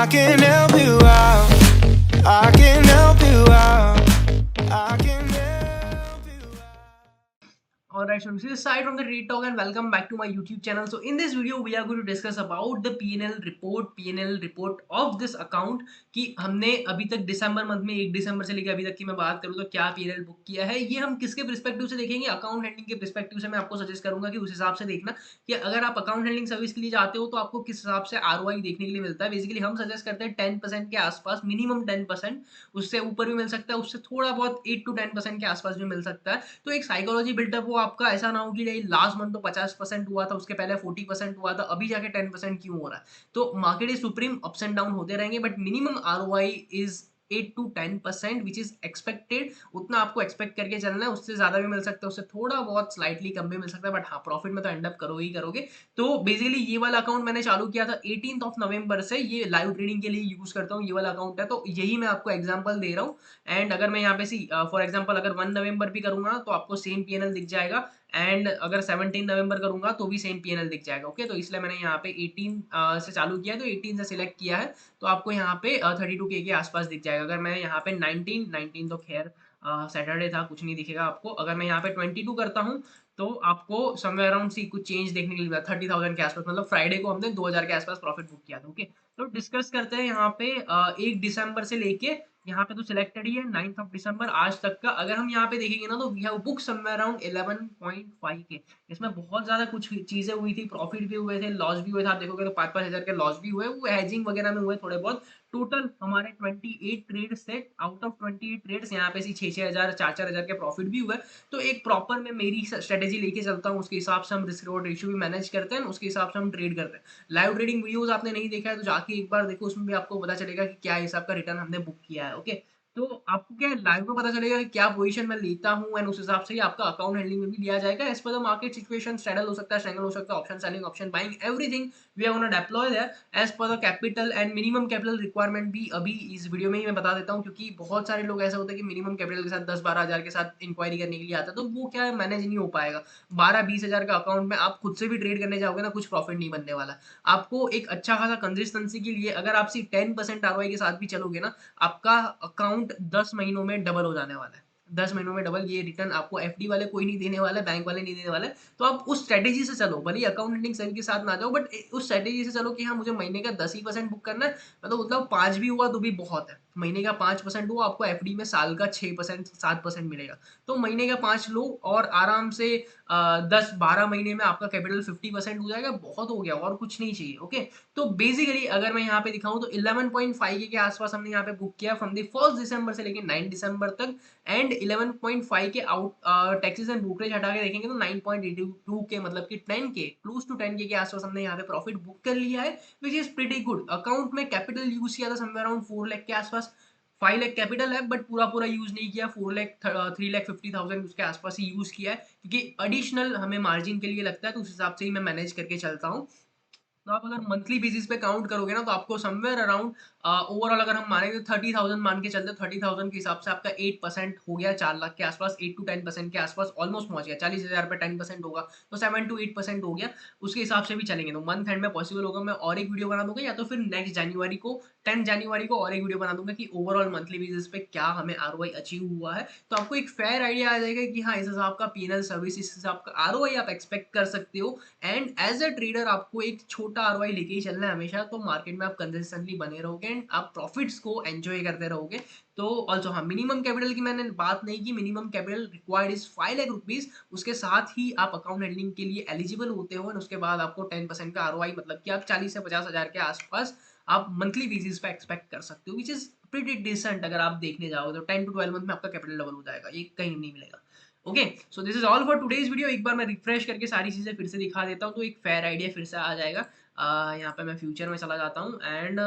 can help you out. I can help you out. I can help you out. Alright, so this is Sai from the Trade Talk and welcome back to my YouTube channel. So in this video we are going to discuss about the P&L report of this account कि हमने अभी तक दिसंबर month में 1 दिसंबर से लेकर अभी तक की मैं बात करूँ तो क्या P&L बुक किया है, ये हम किसके पर्सपेक्टिव से देखेंगे, अकाउंट हैंडलिंग के पर्सपेक्टिव से। मैं आपको सजेस्ट करूंगा कि उस हिसाब से देखना कि अगर आप अकाउंट हैंडलिंग सर्विस के लिए जाते हो तो आपको किस हिसाब से ROI देखने के लिए मिलता है। बेसिकली हम सजेस्ट करते हैं 10% के आसपास, मिनिमम 10%, उससे ऊपर भी मिल सकता है, उससे थोड़ा बहुत 8 to 10% के आसपास भी मिल सकता है। तो एक साइकोलॉजी बिल्डअप हो आपका, ऐसा ना हो कि लास्ट मंथ तो 50% हुआ था, उसके पहले 40% हुआ था, अभी जाके 10% क्यों हो रहा है। तो market is supreme, ups and down होते रहेंगे, but minimum ROI is 8 to 10% which is expected. उतना आपको एक्सपेक्ट करके चलना है, उससे ज्यादा भी मिल सकता है, उससे थोड़ा बहुत स्लाइटली कम भी मिल सकता है, बट हाँ प्रॉफिट में तो एंड अप करोगे ही करोगे। तो बेसिकली ये वाला अकाउंट मैंने चालू किया था 18 नवंबर से, ये लाइव ट्रेडिंग के लिए यूज करता हूँ, ये वाला अकाउंट है, तो यही मैं आपको एग्जांपल दे रहा हूँ। एंड अगर मैं यहाँ पे सी फॉर एग्जांपल अगर 1 नवंबर भी करूंगा तो आपको सेम P&L दिख जाएगा, एंड अगर 17 नवंबर करूंगा तो भी सेम P&L दिख जाएगा। ओके, तो इसलिए मैंने यहाँ पे 18 से चालू किया, तो 18 से सिलेक्ट किया है, तो आपको यहाँ पे 32K के आसपास दिख जाएगा। अगर मैं यहाँ पे 19 तो खैर सैटरडे था, कुछ नहीं दिखेगा आपको। अगर मैं यहाँ पे 22 करता हूँ तो आपको समवेयर अराउंड सी कुछ चेंज देखने के लिए 30,000 के आसपास, मतलब फ्राइडे को हमने 2,000 के आसपास प्रॉफिट बुक किया था। ओके, तो डिस्कस करते हैं यहाँ पे 1 दिसंबर से लेके यहाँ पे तो सिलेक्टेड ही है 9th दिसंबर आज तक का। अगर हम यहाँ पे देखेंगे ना तो we have book somewhere around 11.5 के। इसमें बहुत ज्यादा कुछ चीजें हुई थी, प्रॉफिट भी हुए थे, लॉस भी हुए थे। आप देखोगे तो 5-5 हजार के लॉस भी हुए, वो हेजिंग वगैरह में हुए थोड़े बहुत। टोटल हमारे 28 ट्रेड से आउट ऑफ 28 ट्रेड्स यहाँ पे 6-6 हजार 4-4 हजार के प्रॉफिट भी हुए। तो एक प्रॉपर मैं मेरी स्ट्रेटेजी लेके चलता हूँ, उसके हिसाब से हम रिस्क रिवॉर्ड रेशियो भी मैनेज करते हैं, उसके हिसाब से हम ट्रेड करते हैं। लाइव ट्रेडिंग वीडियोस आपने नहीं देखा है तो जाके एक बार देखो, उसमें भी आपको पता चलेगा कि क्या हिसाब का रिटर्न हमने बुक किया है। ओके, तो आपको क्या लाइव में पता चलेगा कि क्या पोजीशन मैं लेता हूं, एंड उस हिसाब से ही आपका अकाउंट हैंडलिंग में भी लिया जाएगा as per the market situation. Straddle हो सकता है, स्ट्रैंगल हो सकता है, option selling, option buying, everything we are gonna deploy there as per the capital and minimum capital requirement भी अभी इस वीडियो में ही मैं बता देता हूं, क्योंकि बहुत सारे लोग ऐसा होता है कि मिनिमम कैपिटल के साथ 10-12 हजार के साथ इंक्वायरी करने के लिए आता है, तो वो क्या है मैनेज नहीं हो पाएगा। 12-20 हजार का अकाउंट में आप खुद से भी ट्रेड करने जाओगे ना, कुछ प्रॉफिट नहीं बनने वाला। आपको एक अच्छा खासा कंसिस्टेंसी के लिए अगर आप 10% ROI के साथ भी चलोगे ना, आपका अकाउंट 10 महीनों में डबल हो जाने वाला है। 10 महीनों में डबल, ये रिटर्न आपको FD वाले कोई नहीं देने वाला है, बैंक वाले नहीं देने वाले। तो आप उस स्ट्रेटेजी से चलो, भले अकाउंट हैंडलिंग सर्विस के साथ ना जाओ, बट उस स्ट्रेटेजी से चलो कि हाँ मुझे महीने का 10% बुक करना है, मतलब 5 भी हुआ तो भी बहुत है। महीने का 5% हुआ, आपको FD में साल का 6% 7% मिलेगा। तो महीने का 5 लो और आराम से 10-12 महीने में आपका कैपिटल 50% हो जाएगा, बहुत हो गया, और कुछ नहीं चाहिए। ओके, तो बेसिकली अगर मैं यहाँ पे दिखाऊं तो 11.5 के आसपास हमने यहाँ पे बुक किया फ्रॉम द 1 दिसंबर से लेके 9 दिसंबर तक, एंड 11.5 के आउट टैक्सेस एंड ब्रोकरेज हटा के देखेंगे तो 9.82 के, मतलब कि 10 के क्लोज टू 10 के आसपास हमने यहाँ पे प्रॉफिट बुक कर लिया है, विच इज प्रीटी गुड। अकाउंट में कैपिटल यूज किया था समवेयर अराउंड 4 लाख के आसपास, 5 लाख कैपिटल है, बट पूरा यूज नहीं किया। 3,50,000 उसके आसपास ही यूज किया है, क्योंकि एडिशनल हमें मार्जिन के लिए लगता है, तो उस हिसाब से ही मैं मैनेज करके चलता हूँ। तो आप अगर मंथली बेसिस पे काउंट करोगे ना तो आपको समवेयर अराउंड ओवरऑल अगर हम माने तो 30,000 मान के चलते, 30,000 के हिसाब से आपका 8% हो गया, 4 लाख के आसपास, 8 to 10% के आसपास ऑलमोस्ट पहुंच गया। 40,000 पे 10% होगा तो 7 to 8% हो गया। उसके हिसाब से भी चलेंगे तो मंथ एंड में पॉसिबल होगा मैं और एक वीडियो बना दूंगा, या तो फिर नेक्स्ट जनवरी को 10 जनवरी को और एक वीडियो बना दूंगा कि ओवरऑल मंथली बेसिस पे क्या हमें ROI अचीव हुआ है। तो आपको एक फेयर आइडिया आ जाएगा कि हाँ इस हिसाब का P&L सर्विस, इस हिसाब का ROI आप एक्सपेक्ट कर सकते हो। एंड एज अ ट्रेडर आपको एक छोटा ROI लेके ही चलना है हमेशा, तो मार्केट में आप कंसिस्टेंटली बने रहोगे एंड आप प्रॉफिट्स को एंजॉय करते रहोगे। तो ऑल्सो हाँ, मिनिमम कैपिटल की मैंने बात नहीं की, minimum capital required is 5 lakh rupees. उसके साथ ही आप अकाउंट हैंडलिंग के लिए एलिजिबल होते हो, और उसके बाद आपको 10% का ROI, मतलब कि आप 40 से 50 हजार के आसपास आप मंथली बेसिस पे एक्सपेक्ट कर सकते हो, विच इज प्रीटी डिसेंट। अगर आप देखने जाओगे तो 10 to 12 मंथ में आपका कैपिटल डबल हो जाएगा, ये कहीं नहीं मिलेगा। Okay, so this is all for today's video. एक बार मैं रिफ्रेश करके सारी चीजें फिर से दिखा देता हूँ तो एक फेयर आइडिया फिर से आ जाएगा। यहाँ पे मैं फ्यूचर में चला जाता हूँ, and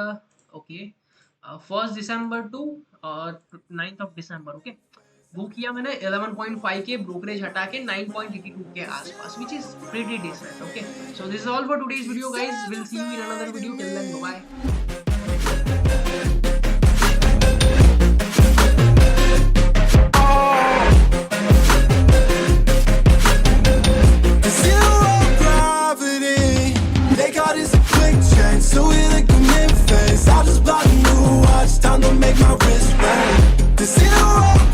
okay 1 December to 9th December. Okay, वो किया मैंने 11.5 के, ब्रोकरेज हटा के 9.82 के आसपास, which is pretty decent. Okay, so this is all for today's video guys, will see you in another video, till then bye bye. So we're like a Memphis, I'll just block is right. 'Cause either way